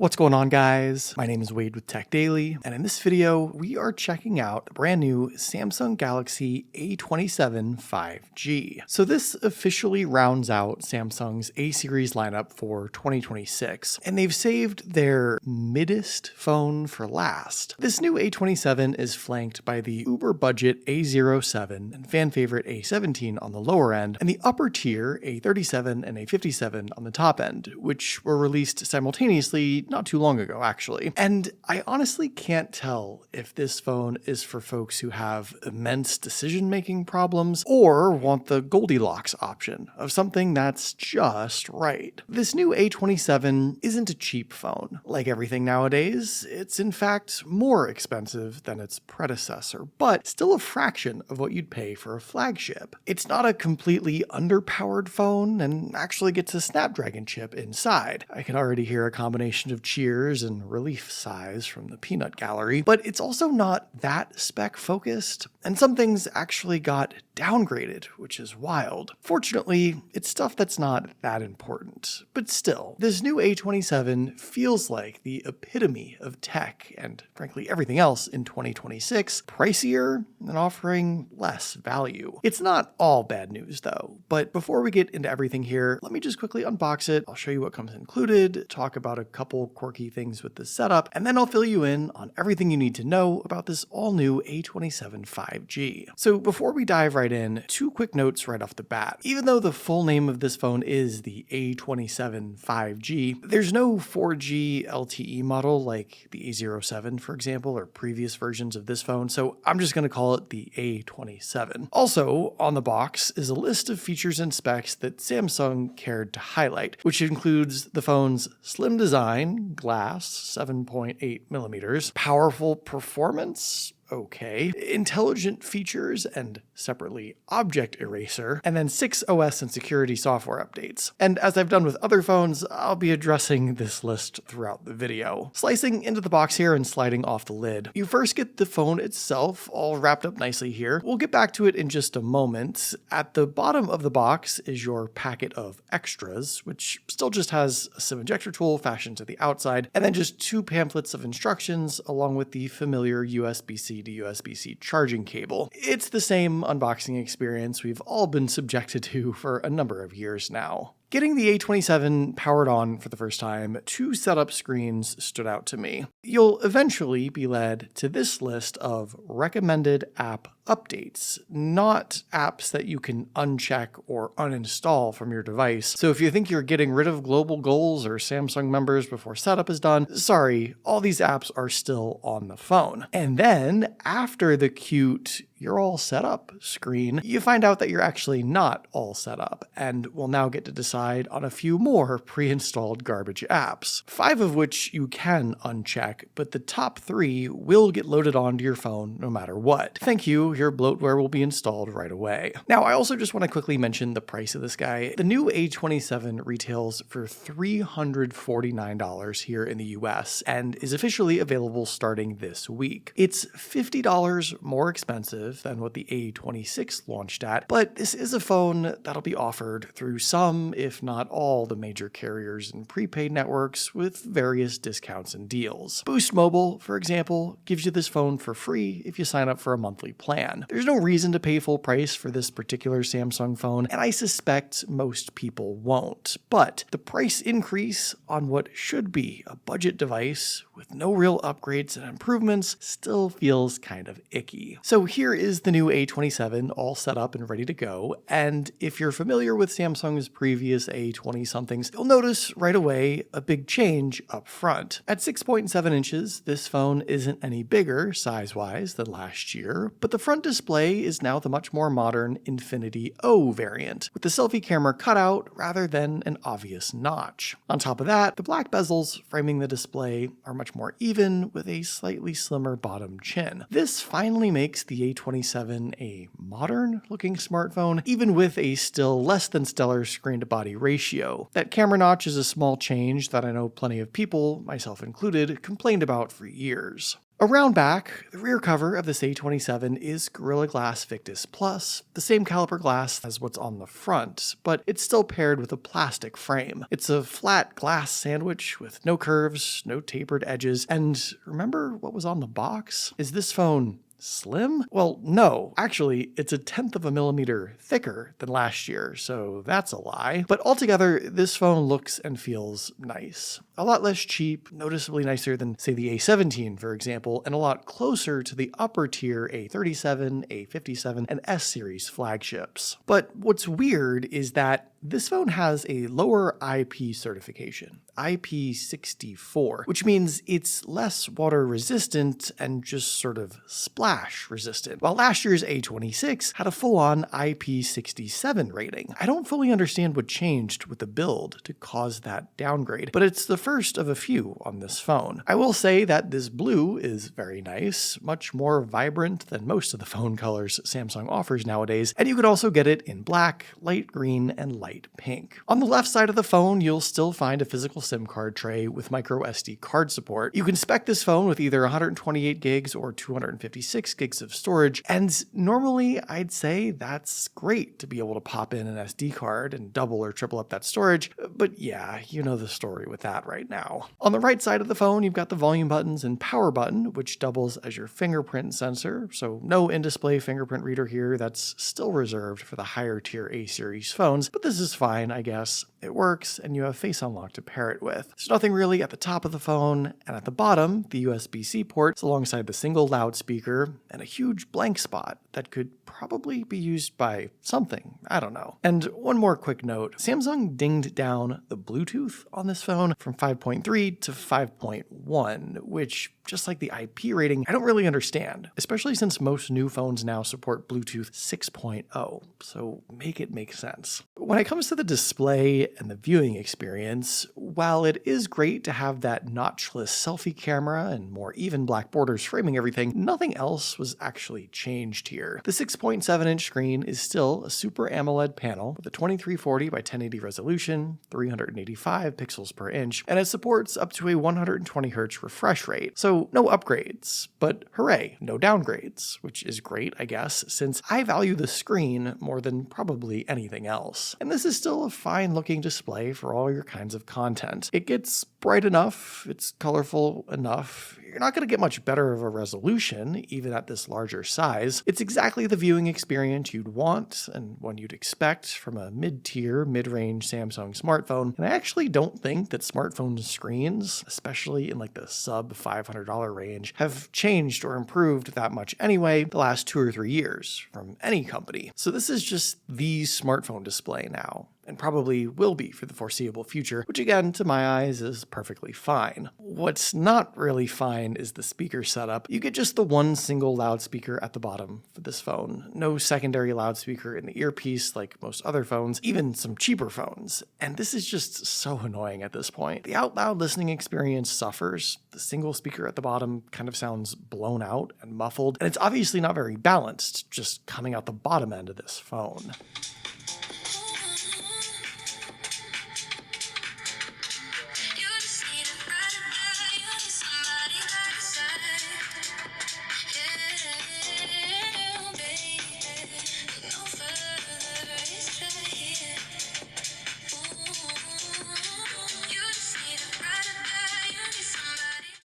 What's going on, guys? My name is Wade with TechDaily, and in this video, we are checking out the brand new Samsung Galaxy A27 5G. So this officially rounds out Samsung's A-series lineup for 2026, and they've saved their middest phone for last. This new A27 is flanked by the uber-budget A07 and fan-favorite A17 on the lower end, and the upper tier A37 and A57 on the top end, which were released simultaneously not too long ago, actually. And I honestly can't tell if this phone is for folks who have immense decision-making problems or want the Goldilocks option of something that's just right. This new A27 isn't a cheap phone. Like everything nowadays, it's in fact more expensive than its predecessor, but still a fraction of what you'd pay for a flagship. It's not a completely underpowered phone and actually gets a Snapdragon chip inside. I can already hear a combination of cheers and relief sighs from the peanut gallery, but it's also not that spec focused, and some things actually got downgraded, which is wild. Fortunately, it's stuff that's not that important, but still, this new A27 feels like the epitome of tech and frankly everything else in 2026, pricier and offering less value. It's not all bad news though, but before we get into everything here, let me just quickly unbox it. I'll show you what comes included, talk about a couple quirky things with the setup, and then I'll fill you in on everything you need to know about this all-new A27 5G. So before we dive right in, two quick notes right off the bat. Even though the full name of this phone is the A27 5G, there's no 4G LTE model like the A07, for example, or previous versions of this phone, so I'm just going to call it the A27. Also, on the box is a list of features and specs that Samsung cared to highlight, which includes the phone's slim design, glass, 7.8 millimeters, powerful performance, okay, intelligent features and separately object eraser, and then 6 OS and security software updates. And as I've done with other phones, I'll be addressing this list throughout the video. Slicing into the box here and sliding off the lid, you first get the phone itself all wrapped up nicely here. We'll get back to it in just a moment. At the bottom of the box is your packet of extras, which still just has a SIM ejector tool fashioned to the outside, and then just 2 pamphlets of instructions along with the familiar USB-C to USB-C charging cable. It's the same unboxing experience we've all been subjected to for a number of years now. Getting the A27 powered on for the first time, 2 setup screens stood out to me. You'll eventually be led to this list of recommended app updates, not apps that you can uncheck or uninstall from your device. So if you think you're getting rid of global goals or Samsung members before setup is done, sorry, all these apps are still on the phone. And then after the cute "you're all set up" screen, you find out that you're actually not all set up, and will now get to decide on a few more pre-installed garbage apps, 5 of which you can uncheck, but the top 3 will get loaded onto your phone no matter what. Thank you, your bloatware will be installed right away. Now, I also just want to quickly mention the price of this guy. The new A27 retails for $349 here in the US, and is officially available starting this week. It's $50 more expensive than what the A26 launched at, but this is a phone that'll be offered through some, if not all, the major carriers and prepaid networks with various discounts and deals. Boost Mobile, for example, gives you this phone for free if you sign up for a monthly plan. There's no reason to pay full price for this particular Samsung phone, and I suspect most people won't, but the price increase on what should be a budget device with no real upgrades and improvements still feels kind of icky. So here is the new A27 all set up and ready to go, and if you're familiar with Samsung's previous A20-somethings, you'll notice right away a big change up front. At 6.7 inches, this phone isn't any bigger size-wise than last year, but the front display is now the much more modern Infinity O variant, with the selfie camera cutout rather than an obvious notch. On top of that, the black bezels framing the display are much more even with a slightly slimmer bottom chin. This finally makes the A27 A27 a modern-looking smartphone, even with a still less than stellar screen-to-body ratio. That camera notch is a small change that I know plenty of people, myself included, complained about for years. Around back, the rear cover of this A27 is Gorilla Glass Victus Plus, the same caliber glass as what's on the front, but it's still paired with a plastic frame. It's a flat glass sandwich with no curves, no tapered edges, and remember what was on the box? Is this phone slim? Well, no. Actually, it's 1/10 of a millimeter thicker than last year, so that's a lie. But altogether, this phone looks and feels nice. A lot less cheap, noticeably nicer than, say, the A17, for example, and a lot closer to the upper tier A37, A57, and S series flagships. But what's weird is that this phone has a lower IP certification, IP64, which means it's less water resistant and just sort of splash resistant, while last year's A26 had a full-on IP67 rating. I don't fully understand what changed with the build to cause that downgrade, but it's the first of a few on this phone. I will say that this blue is very nice, much more vibrant than most of the phone colors Samsung offers nowadays, and you could also get it in black, light green, and light pink. On the left side of the phone, you'll still find a physical SIM card tray with micro SD card support. You can spec this phone with either 128 gigs or 256 gigs of storage, and normally I'd say that's great to be able to pop in an SD card and double or triple up that storage, but yeah, you know the story with that right now. On the right side of the phone, you've got the volume buttons and power button, which doubles as your fingerprint sensor, so no in-display fingerprint reader here. That's still reserved for the higher tier A series phones, but this is fine, I guess. It works, and you have Face Unlock to pair it with. There's nothing really at the top of the phone, and at the bottom, the USB-C port is alongside the single loudspeaker and a huge blank spot that could probably be used by something. I don't know. And one more quick note, Samsung dinged down the Bluetooth on this phone from 5.3 to 5.1, which, just like the IP rating, I don't really understand, especially since most new phones now support Bluetooth 6.0, so make it make sense. When it comes to the display and the viewing experience, while it is great to have that notchless selfie camera and more even black borders framing everything, nothing else was actually changed here. The 6.7-inch screen is still a Super AMOLED panel with a 2340 by 1080 resolution, 385 pixels per inch, and it supports up to a 120Hz refresh rate, so no upgrades, but hooray, no downgrades, which is great, I guess, since I value the screen more than probably anything else. And this is still a fine-looking display for all your kinds of content. It gets bright enough, it's colorful enough. You're not going to get much better of a resolution, even at this larger size. It's exactly the viewing experience you'd want and one you'd expect from a mid-tier, mid-range Samsung smartphone. And I actually don't think that smartphone screens, especially in like the sub $500 range, have changed or improved that much anyway the last 2 or 3 years from any company. So this is just the smartphone display now, and probably will be for the foreseeable future, which again, to my eyes, is perfectly fine. What's not really fine is the speaker setup. You get just the one single loudspeaker at the bottom for this phone. No secondary loudspeaker in the earpiece like most other phones, even some cheaper phones. And this is just so annoying at this point. The out loud listening experience suffers. The single speaker at the bottom kind of sounds blown out and muffled, and it's obviously not very balanced, just coming out the bottom end of this phone.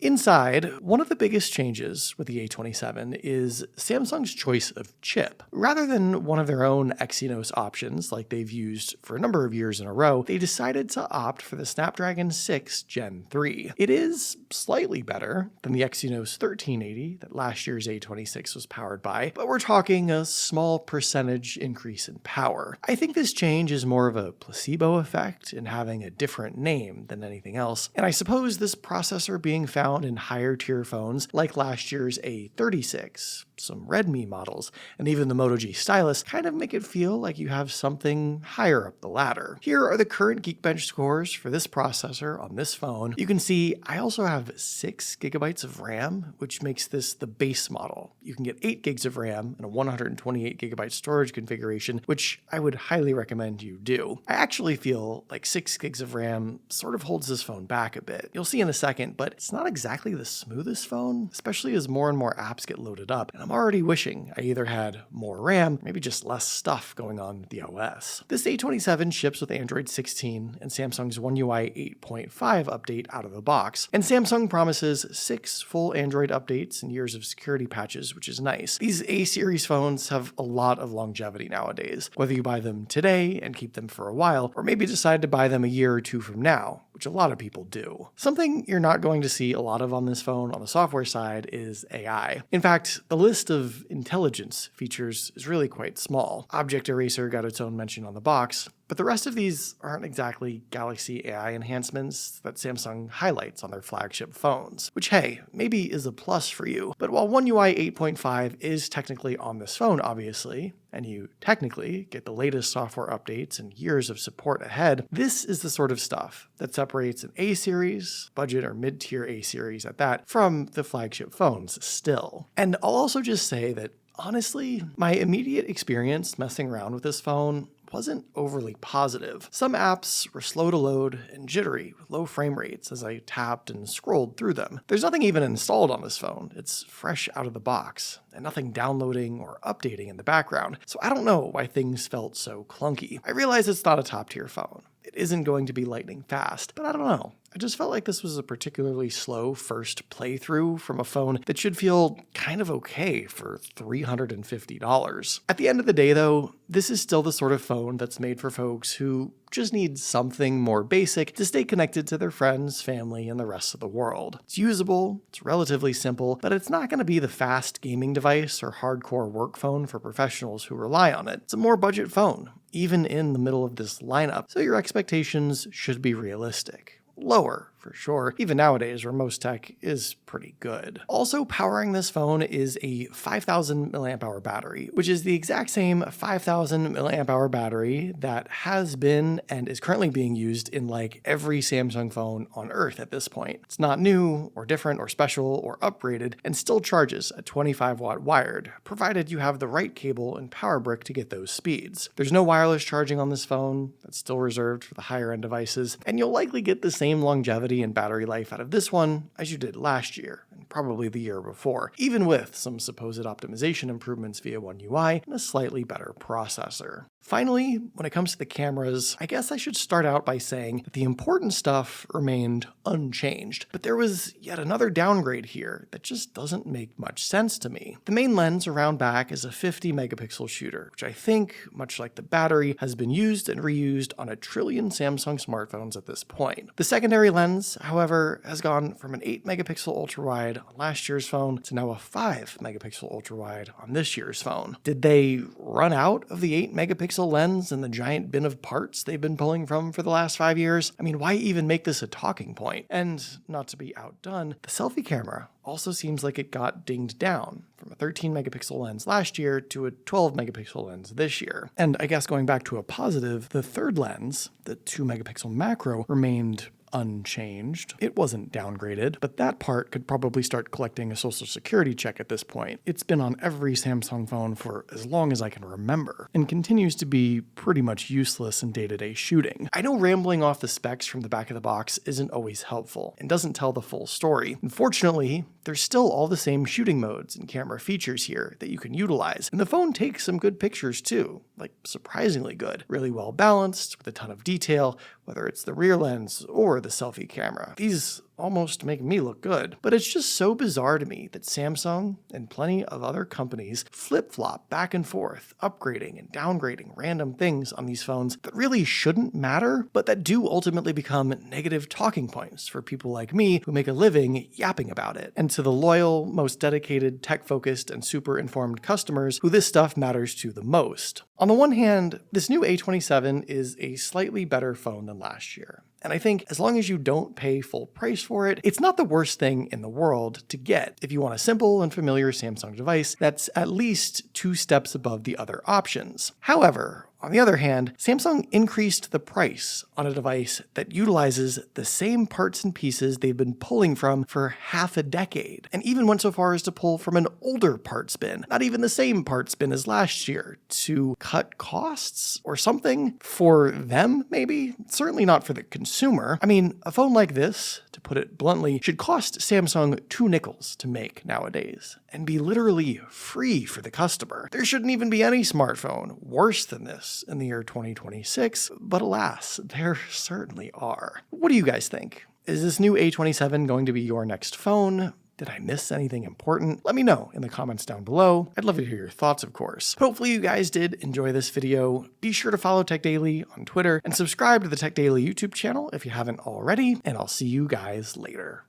Inside, one of the biggest changes with the A27 is Samsung's choice of chip. Rather than one of their own Exynos options like they've used for a number of years in a row, they decided to opt for the Snapdragon 6 Gen 3. It is slightly better than the Exynos 1380 that last year's A26 was powered by, but we're talking a small percentage increase in power. I think this change is more of a placebo effect in having a different name than anything else, and I suppose this processor being found found in higher tier phones like last year's A36, some Redmi models, and even the Moto G stylus kind of make it feel like you have something higher up the ladder. Here are the current Geekbench scores for this processor on this phone. You can see I also have 6 gigabytes of RAM, which makes this the base model. You can get 8 gigs of RAM and a 128 gigabyte storage configuration, which I would highly recommend you do. I actually feel like 6 gigs of RAM sort of holds this phone back a bit. You'll see in a second, but it's not exactly the smoothest phone, especially as more and more apps get loaded up, and I'm already wishing I either had more RAM, maybe just less stuff going on with the OS. This A27 ships with Android 16 and Samsung's One UI 8.5 update out of the box, and Samsung promises 6 full Android updates and years of security patches, which is nice. These A-series phones have a lot of longevity nowadays, whether you buy them today and keep them for a while, or maybe decide to buy them a year or two from now, which a lot of people do. Something you're not going to see a lot of on this phone on the software side is AI. In fact, the list of intelligence features is really quite small. Object Eraser got its own mention on the box, but the rest of these aren't exactly Galaxy AI enhancements that Samsung highlights on their flagship phones, which hey, maybe is a plus for you. But while One UI 8.5 is technically on this phone, obviously, and you technically get the latest software updates and years of support ahead, this is the sort of stuff that separates an A-series, budget or mid-tier A-series at that, from the flagship phones still. And I'll also just say that honestly, my immediate experience messing around with this phone wasn't overly positive. Some apps were slow to load and jittery with low frame rates as I tapped and scrolled through them. There's nothing even installed on this phone. It's fresh out of the box, and nothing downloading or updating in the background, so I don't know why things felt so clunky. I realize it's not a top-tier phone. It isn't going to be lightning fast, but I don't know. I just felt like this was a particularly slow first playthrough from a phone that should feel kind of okay for $350. At the end of the day though, this is still the sort of phone that's made for folks who just need something more basic to stay connected to their friends, family, and the rest of the world. It's usable, it's relatively simple, but it's not going to be the fast gaming device or hardcore work phone for professionals who rely on it. It's a more budget phone, even in the middle of this lineup, so your expectations should be realistic. Lower, for sure, even nowadays where most tech is pretty good. Also powering this phone is a 5000 mAh battery, which is the exact same 5000 mAh battery that has been and is currently being used in like every Samsung phone on Earth at this point. It's not new or different or special or upgraded and still charges at 25 watt wired, provided you have the right cable and power brick to get those speeds. There's no wireless charging on this phone, that's still reserved for the higher end devices, and you'll likely get the same longevity and battery life out of this one as you did last year, and probably the year before, even with some supposed optimization improvements via One UI and a slightly better processor. Finally, when it comes to the cameras, I guess I should start out by saying that the important stuff remained unchanged, but there was yet another downgrade here that just doesn't make much sense to me. The main lens around back is a 50 megapixel shooter, which I think, much like the battery, has been used and reused on a trillion Samsung smartphones at this point. The secondary lens, however, has gone from an 8 megapixel ultrawide on last year's phone to now a 5 megapixel ultrawide on this year's phone. Did they run out of the 8 megapixel lens and the giant bin of parts they've been pulling from for the last 5 years? I mean, why even make this a talking point? And not to be outdone, the selfie camera also seems like it got dinged down from a 13 megapixel lens last year to a 12 megapixel lens this year. And I guess going back to a positive, the third lens, the 2 megapixel macro, remained unchanged. It wasn't downgraded, but that part could probably start collecting a social security check at this point. It's been on every Samsung phone for as long as I can remember, and continues to be pretty much useless in day-to-day shooting. I know rambling off the specs from the back of the box isn't always helpful, and doesn't tell the full story. Unfortunately, there's still all the same shooting modes and camera features here that you can utilize, and the phone takes some good pictures too, like surprisingly good. Really well balanced, with a ton of detail, whether it's the rear lens or the selfie camera. These almost make me look good. But it's just so bizarre to me that Samsung and plenty of other companies flip-flop back and forth, upgrading and downgrading random things on these phones that really shouldn't matter, but that do ultimately become negative talking points for people like me who make a living yapping about it. And to the loyal, most dedicated, tech-focused, and super informed customers who this stuff matters to the most. On the one hand, this new A27 is a slightly better phone than last year. And I think as long as you don't pay full price for it, it's not the worst thing in the world to get if you want a simple and familiar Samsung device that's at least 2 steps above the other options. However, on the other hand, Samsung increased the price on a device that utilizes the same parts and pieces they've been pulling from for half a decade, and even went so far as to pull from an older parts bin, not even the same parts bin as last year, to cut costs or something for them, maybe? Certainly not for the consumer. I mean, a phone like this, to put it bluntly, should cost Samsung 2 nickels to make nowadays, and be literally free for the customer. There shouldn't even be any smartphone worse than this in the year 2026, but alas, there certainly are. What do you guys think? Is this new A27 going to be your next phone? Did I miss anything important? Let me know in the comments down below. I'd love to hear your thoughts, of course. Hopefully you guys did enjoy this video. Be sure to follow TechDaily on Twitter and subscribe to the TechDaily YouTube channel if you haven't already, and I'll see you guys later.